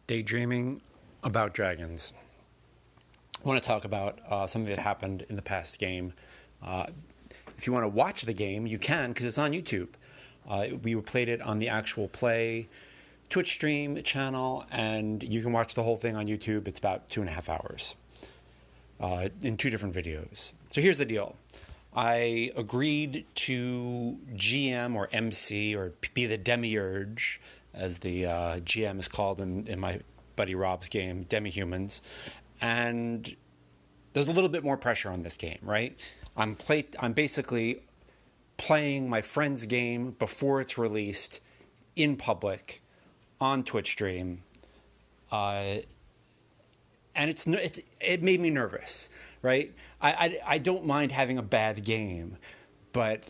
Daydreaming about dragons. I want to talk about something that happened in the past game. Uh, if you want to watch the game, you can because it's on YouTube. We played it on the actual play Twitch stream channel, and you can watch the whole thing on YouTube. It's about 2.5 hours in 2 different videos. So here's the deal. I agreed to GM or MC or be the demiurge, as the GM is called in my buddy Rob's game, Demihumans. And there's a little bit more pressure on this game, right? I'm basically playing my friend's game before it's released in public on Twitch stream. And it made me nervous, right? I don't mind having a bad game, but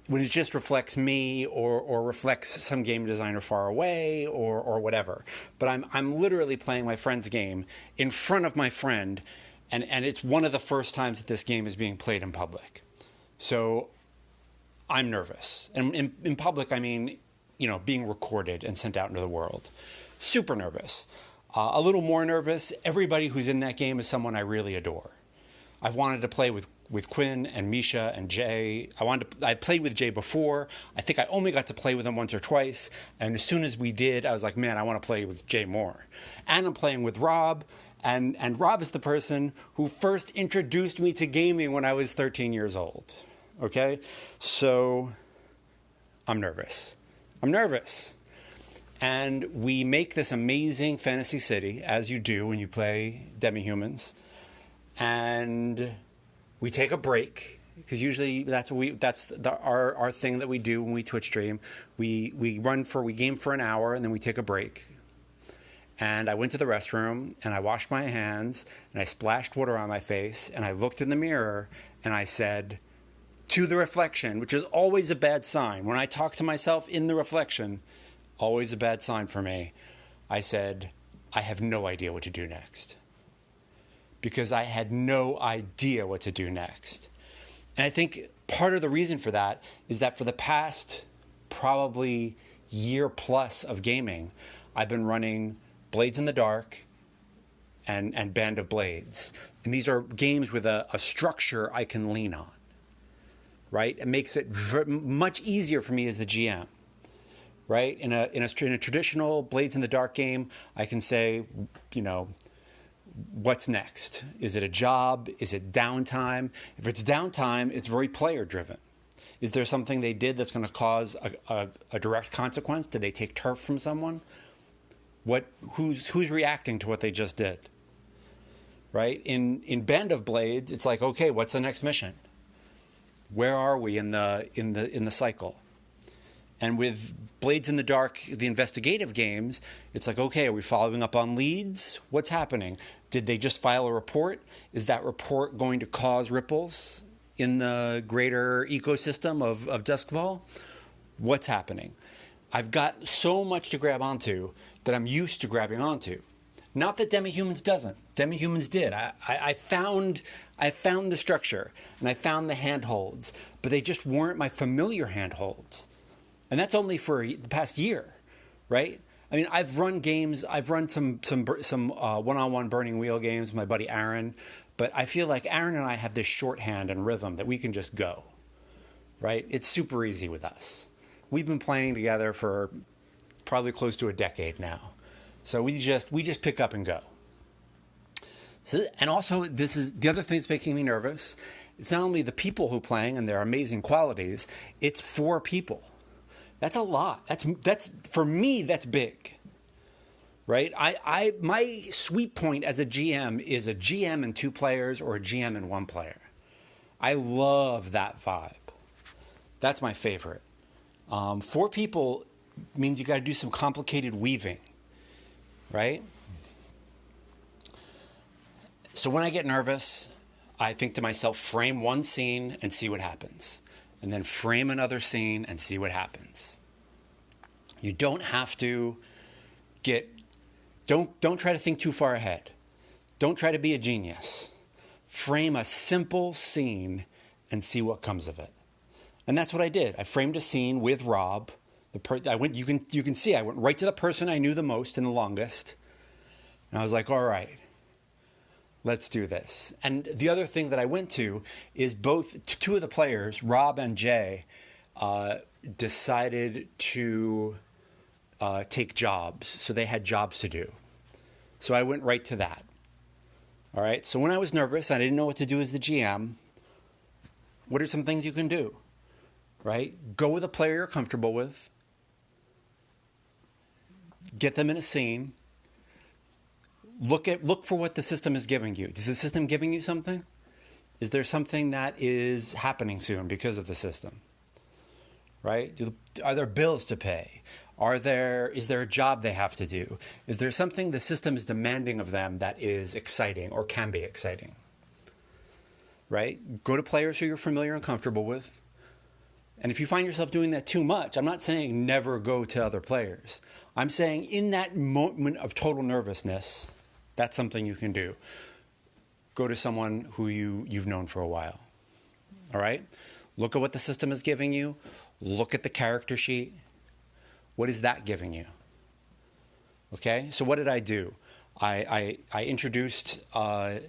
when it just reflects me or reflects some game designer far away or whatever. But I'm literally playing my friend's game in front of my friend, and it's one of the first times that this game is being played in public. So I'm nervous. And in public, I mean, being recorded and sent out into the world. Super nervous. A little more nervous, everybody who's in that game is someone I really adore. I've wanted to play with Quinn and Misha and Jay. I played with Jay before. I think I only got to play with him once or twice. And as soon as we did, I was like, man, I want to play with Jay more. And I'm playing with Rob. And Rob is the person who first introduced me to gaming when I was 13 years old. Okay? So I'm nervous. And we make this amazing fantasy city, as you do when you play Demihumans. And we take a break, because usually that's our thing that we do when we Twitch stream. We game for an hour, and then we take a break. And I went to the restroom, and I washed my hands, and I splashed water on my face, and I looked in the mirror, and I said, to the reflection, which is always a bad sign. When I talk to myself in the reflection, always a bad sign for me, I said, I have no idea what to do next. Because I had no idea what to do next. And I think part of the reason for that is that for the past probably year plus of gaming, I've been running Blades in the Dark and Band of Blades. And these are games with a structure I can lean on, right? It makes it much easier for me as the GM, right? In a traditional Blades in the Dark game, I can say, what's next? Is it a job? Is it downtime? If it's downtime, it's very player driven. Is there something they did that's going to cause a direct consequence? Did they take turf from someone? Who's reacting to what they just did? Right? In Band of Blades, it's like, okay, what's the next mission? Where are we in the cycle? And with Blades in the Dark, the investigative games, it's like, okay, are we following up on leads? What's happening? Did they just file a report? Is that report going to cause ripples in the greater ecosystem of Duskfall? What's happening? I've got so much to grab onto that I'm used to grabbing onto. Not that Demihumans doesn't. Demihumans did. I found the structure, and I found the handholds, but they just weren't my familiar handholds. And that's only for the past year, right? I mean, I've run games. I've run some one-on-one Burning Wheel games with my buddy Aaron, but I feel like Aaron and I have this shorthand and rhythm that we can just go, right? It's super easy with us. We've been playing together for probably close to a decade now, so we just pick up and go. And also, this is the other thing that's making me nervous. It's not only the people who are playing and their amazing qualities. It's 4 people. That's a lot. That's for me, that's big, right? My sweet point as a GM is a GM and 2 players or a GM and 1 player. I love that vibe. That's my favorite. 4 people means you got to do some complicated weaving, right? So when I get nervous, I think to myself, frame one scene and see what happens. And then frame another scene and see what happens. You don't have to don't try to think too far ahead. Don't try to be a genius. Frame a simple scene and see what comes of it. And that's what I did. I framed a scene with Rob. You can see I went right to the person I knew the most and the longest. And I was like, all right, let's do this. And the other thing that I went to is two of the players, Rob and Jay, decided to take jobs. So they had jobs to do. So I went right to that. All right. So when I was nervous, I didn't know what to do as the GM. What are some things you can do? Right? Go with a player you're comfortable with. Get them in a scene. Look for what the system is giving you. Is the system giving you something? Is there something that is happening soon because of the system? Right? Are there bills to pay? Is there a job they have to do? Is there something the system is demanding of them that is exciting or can be exciting? Right? Go to players who you're familiar and comfortable with. And if you find yourself doing that too much, I'm not saying never go to other players. I'm saying in that moment of total nervousness, that's something you can do. Go to someone who you've known for a while. All right? Look at what the system is giving you. Look at the character sheet. What is that giving you? Okay? So what did I do? I introduced, I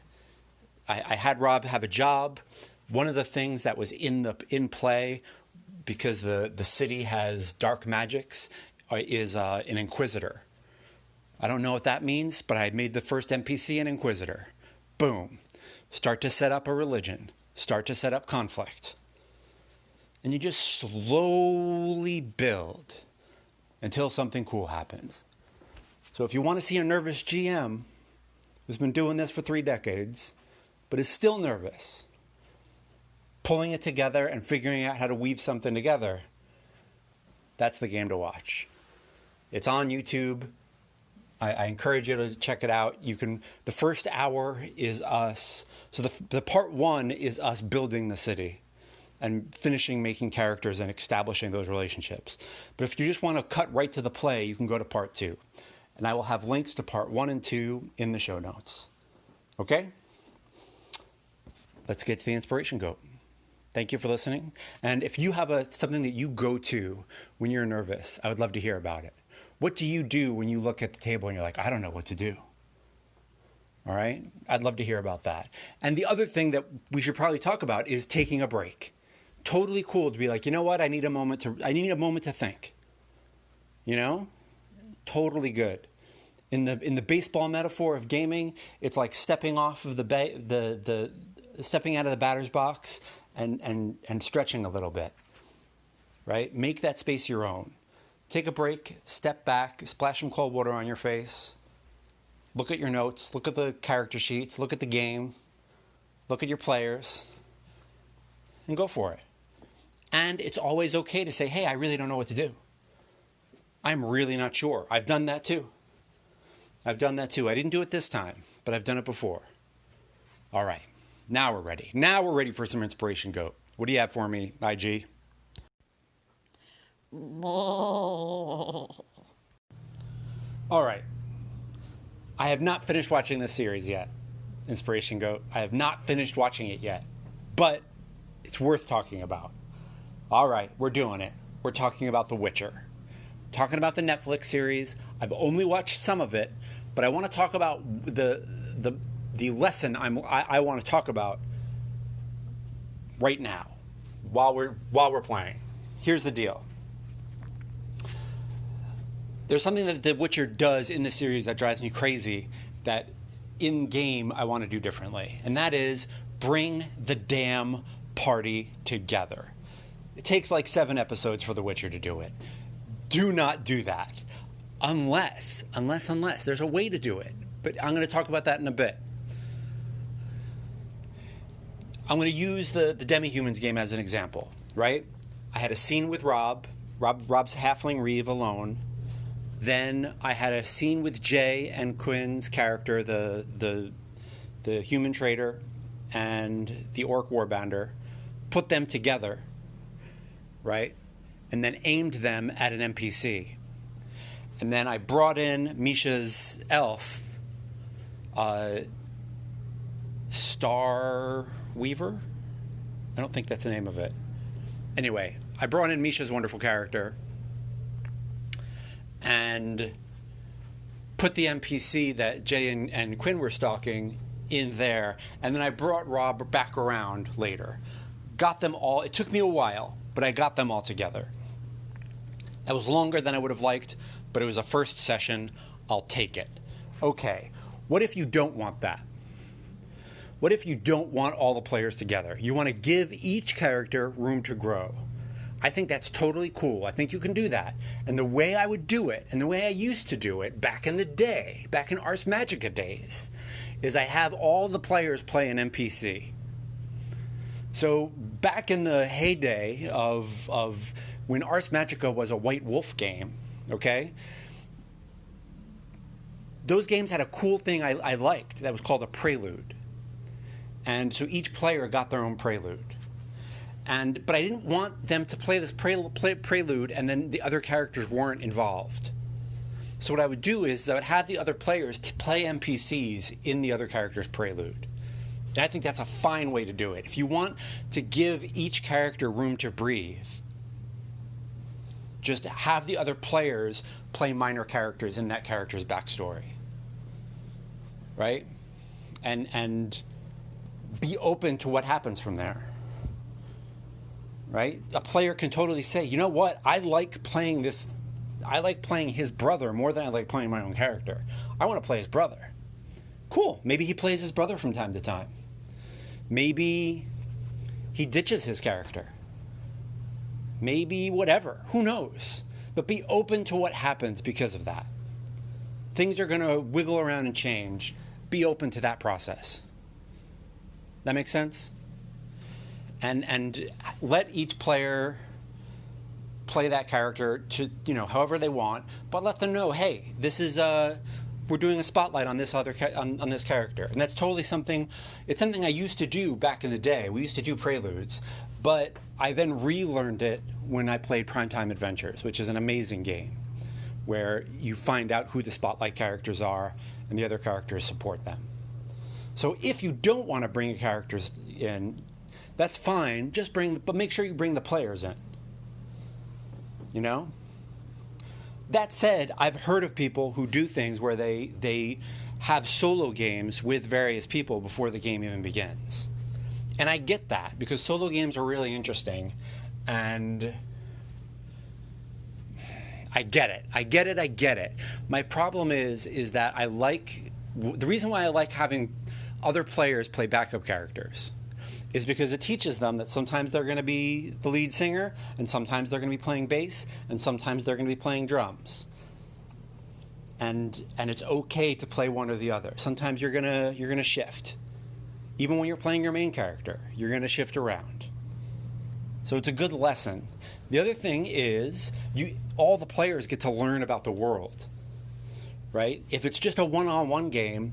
had Rob have a job. One of the things that was in play, because the city has dark magics, is an Inquisitor. I don't know what that means, but I made the first NPC an Inquisitor. Boom. Start to set up a religion. Start to set up conflict. And you just slowly build until something cool happens. So if you want to see a nervous GM who's been doing this for 3 decades, but is still nervous, pulling it together and figuring out how to weave something together, that's the game to watch. It's on YouTube. I encourage you to check it out. The first hour is us. So the part 1 is us building the city and finishing making characters and establishing those relationships. But if you just want to cut right to the play, you can go to part 2. And I will have links to part 1 and 2 in the show notes. Okay? Let's get to the inspiration goat. Thank you for listening. And if you have something that you go to when you're nervous, I would love to hear about it. What do you do when you look at the table and you're like, I don't know what to do? All right? I'd love to hear about that. And the other thing that we should probably talk about is taking a break. Totally cool to be like, you know what? I need a moment to think. You know? Totally good. In the baseball metaphor of gaming, it's like stepping off of stepping out of the batter's box and stretching a little bit. Right? Make that space your own. Take a break, step back, splash some cold water on your face. Look at your notes, look at the character sheets, look at the game, look at your players, and go for it. And it's always okay to say, hey, I really don't know what to do. I'm really not sure. I've done that too. I didn't do it this time, but I've done it before. All right. Now we're ready. Now we're ready for some inspiration, Goat. What do you have for me, IG? All right. I have not finished watching this series yet, Inspiration Goat. I have not finished watching it yet, but it's worth talking about. All right, we're doing it. We're talking about The Witcher. Talking about the Netflix series. I've only watched some of it, but I want to talk about the lesson I want to talk about right now while we're playing. Here's the deal. There's something that The Witcher does in the series that drives me crazy that in game I want to do differently. And that is bring the damn party together. It takes like 7 episodes for The Witcher to do it. Do not do that. Unless there's a way to do it. But I'm going to talk about that in a bit. I'm going to use the Demihumans game as an example, right? I had a scene with Rob's halfling Reeve alone. Then I had a scene with Jay and Quinn's character, the human trader and the orc warbander, put them together, right? And then aimed them at an NPC. And then I brought in Misha's elf, Star Weaver? I don't think that's the name of it. Anyway, I brought in Misha's wonderful character. And put the NPC that Jay and Quinn were stalking in there, and then I brought Rob back around later. Got them all. It took me a while, but I got them all together. That was longer than I would have liked, but it was a first session. I'll take it. Okay, what if you don't want that? What if you don't want all the players together? You want to give each character room to grow. I think that's totally cool. I think you can do that. And the way I would do it, and the way I used to do it back in the day, back in Ars Magica days, is I have all the players play an NPC. So back in the heyday of when Ars Magica was a White Wolf game, okay? Those games had a cool thing I liked that was called a prelude. And so each player got their own prelude. But I didn't want them to play this prelude and then the other characters weren't involved. So what I would do is I would have the other players to play NPCs in the other character's prelude. And I think that's a fine way to do it. If you want to give each character room to breathe, just have the other players play minor characters in that character's backstory. Right? And be open to what happens from there. Right? A player can totally say, you know what? I like playing his brother more than I like playing my own character. I want to play his brother. Cool. Maybe he plays his brother from time to time. Maybe he ditches his character. Maybe whatever. Who knows? But be open to what happens because of that. Things are going to wiggle around and change. Be open to that process. That makes sense? And let each player play that character to, however they want, but let them know, hey, this is we're doing a spotlight on this on this character. And that's totally something I used to do back in the day. We used to do preludes, but I then relearned it when I played Primetime Adventures, which is an amazing game where you find out who the spotlight characters are and the other characters support them. So if you don't want to bring characters in, that's fine. But make sure you bring the players in. That said, I've heard of people who do things where they have solo games with various people before the game even begins. And I get that because solo games are really interesting, and I get it. My problem is that the reason why I like having other players play backup characters is because it teaches them that sometimes they're going to be the lead singer, and sometimes they're going to be playing bass, and sometimes they're going to be playing drums. And it's okay to play one or the other. Sometimes you're gonna shift. Even when you're playing your main character, you're going to shift around. So it's a good lesson. The other thing is all the players get to learn about the world, right? If it's just a one-on-one game,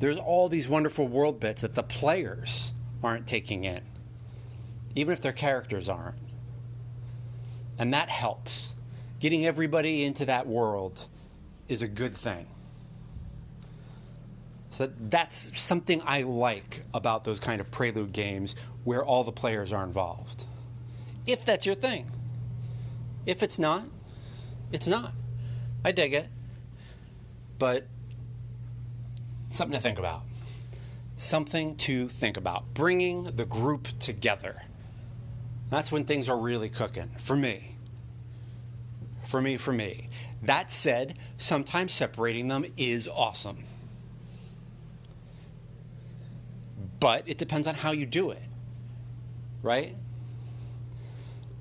there's all these wonderful world bits that the players aren't taking in, even if their characters aren't. And that helps. Getting everybody into that world is a good thing. So that's something I like about those kind of prelude games where all the players are involved. If that's your thing. If it's not, it's not. I dig it. But something to think about. Something to think about. Bringing the group together. That's when things are really cooking. For me. That said, sometimes separating them is awesome. But it depends on how you do it. Right?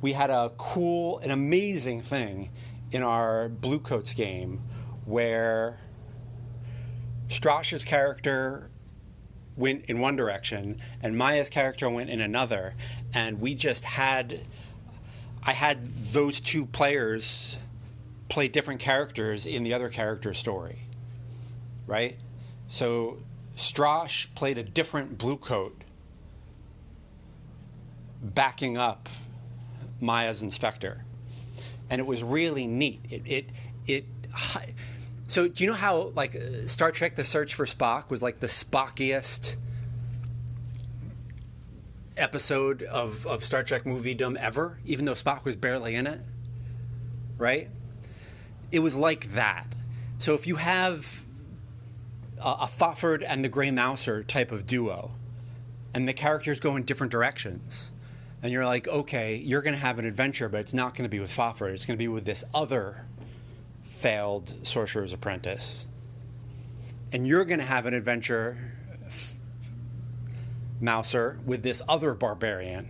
We had an amazing thing in our Blue Coats game where Strash's character went in one direction and Maya's character went in another, and I had those two players play different characters in the other character's story, right? So Strash played a different Blue Coat backing up Maya's inspector, and it was really neat. So do you know how Star Trek: The Search for Spock was like the Spockiest episode of Star Trek moviedom ever, even though Spock was barely in it, right? It was like that. So if you have a Fafhrd and the Grey Mouser type of duo, and the characters go in different directions, and you're like, okay, you're going to have an adventure, but it's not going to be with Fafhrd. It's going to be with this other failed sorcerer's apprentice. And you're going to have an adventure, Mouser, with this other barbarian.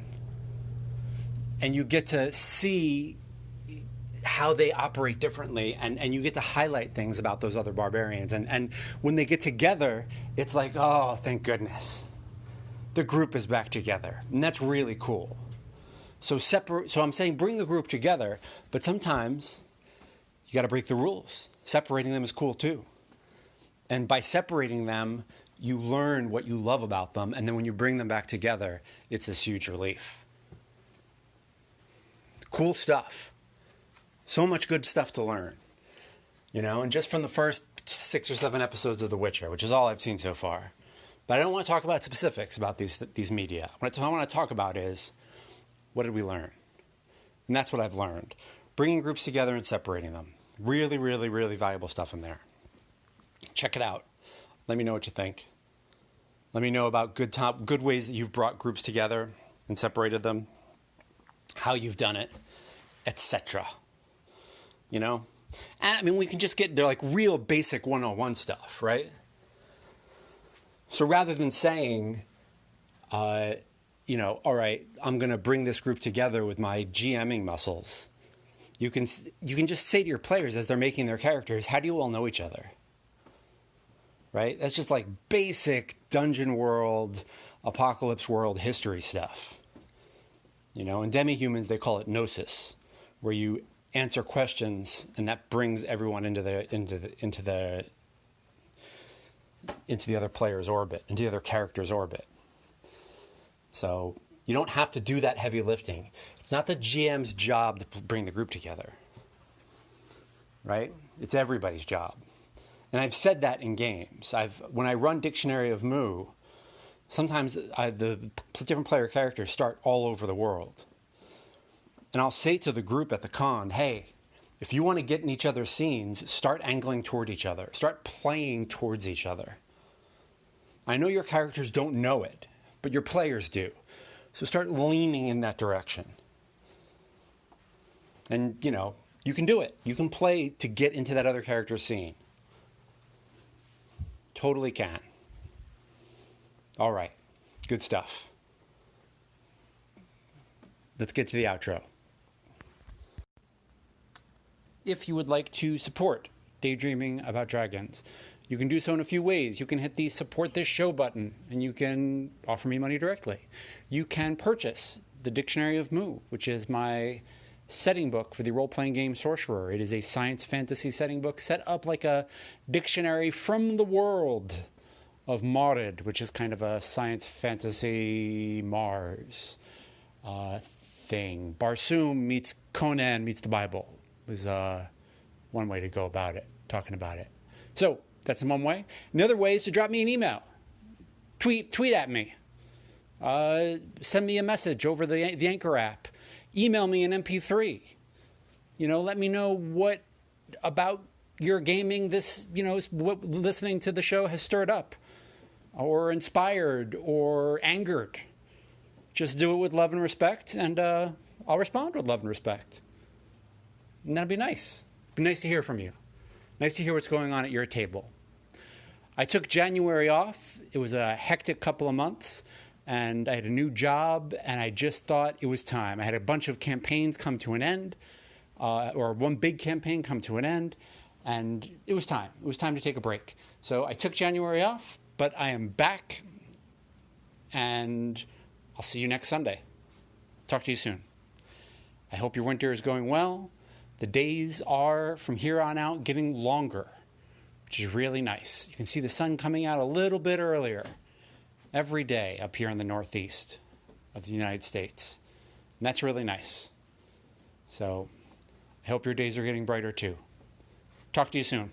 And you get to see how they operate differently, and you get to highlight things about those other barbarians. And when they get together, it's like, oh, thank goodness. The group is back together. And that's really cool. So I'm saying bring the group together, but sometimes you got to break the rules. Separating them is cool too. And by separating them, you learn what you love about them, and then when you bring them back together, it's this huge relief. Cool stuff. So much good stuff to learn. And just from the first 6 or 7 episodes of The Witcher, which is all I've seen so far. But I don't want to talk about specifics about these media. What I want to talk about is, what did we learn? And that's what I've learned. Bringing groups together and separating them. Really, really, really valuable stuff in there. Check it out. Let me know what you think. Let me know about good ways that you've brought groups together and separated them, how you've done it, etc. And I mean, we can just get into like real basic 101 stuff, right? So rather than saying, all right, I'm going to bring this group together with my GMing muscles, you can just say to your players as they're making their characters, how do you all know each other? Right? That's just like basic dungeon world, apocalypse world history stuff. In Demihumans, they call it gnosis, where you answer questions and that brings everyone into the other player's orbit, into the other character's orbit. So you don't have to do that heavy lifting. It's not the GM's job to bring the group together, right? It's everybody's job. And I've said that in games. When I run Dictionary of Moo, sometimes the different player characters start all over the world. And I'll say to the group at the con, hey, if you want to get in each other's scenes, start angling toward each other. Start playing towards each other. I know your characters don't know it, but your players do. So start leaning in that direction. And, you can do it. You can play to get into that other character's scene. Totally can. All right. Good stuff. Let's get to the outro. If you would like to support Daydreaming About Dragons, you can do so in a few ways. You can hit the support this show button and you can offer me money directly. You can purchase the Dictionary of Moo, which is my setting book for the role-playing game Sorcerer. It is a science fantasy setting book set up like a dictionary from the world of Marid, which is kind of a science fantasy Mars thing. Barsoom meets Conan meets the Bible was one way to go about it, talking about it. So that's the one way. And the other way is to drop me an email. Tweet at me. Send me a message over the Anchor app. Email me an MP3. Let me know what about your gaming what listening to the show has stirred up or inspired or angered. Just do it with love and respect, and I'll respond with love and respect. And that'd be nice. It'd be nice to hear from you. Nice to hear what's going on at your table. I took January off. It was a hectic couple of months. And I had a new job, and I just thought it was time. I had a bunch of campaigns come to an end, or one big campaign come to an end, and it was time. It was time to take a break. So I took January off, but I am back, and I'll see you next Sunday. Talk to you soon. I hope your winter is going well. The days are, from here on out, getting longer, which is really nice. You can see the sun coming out a little bit earlier every day up here in the Northeast of the United States. And that's really nice. So I hope your days are getting brighter too. Talk to you soon.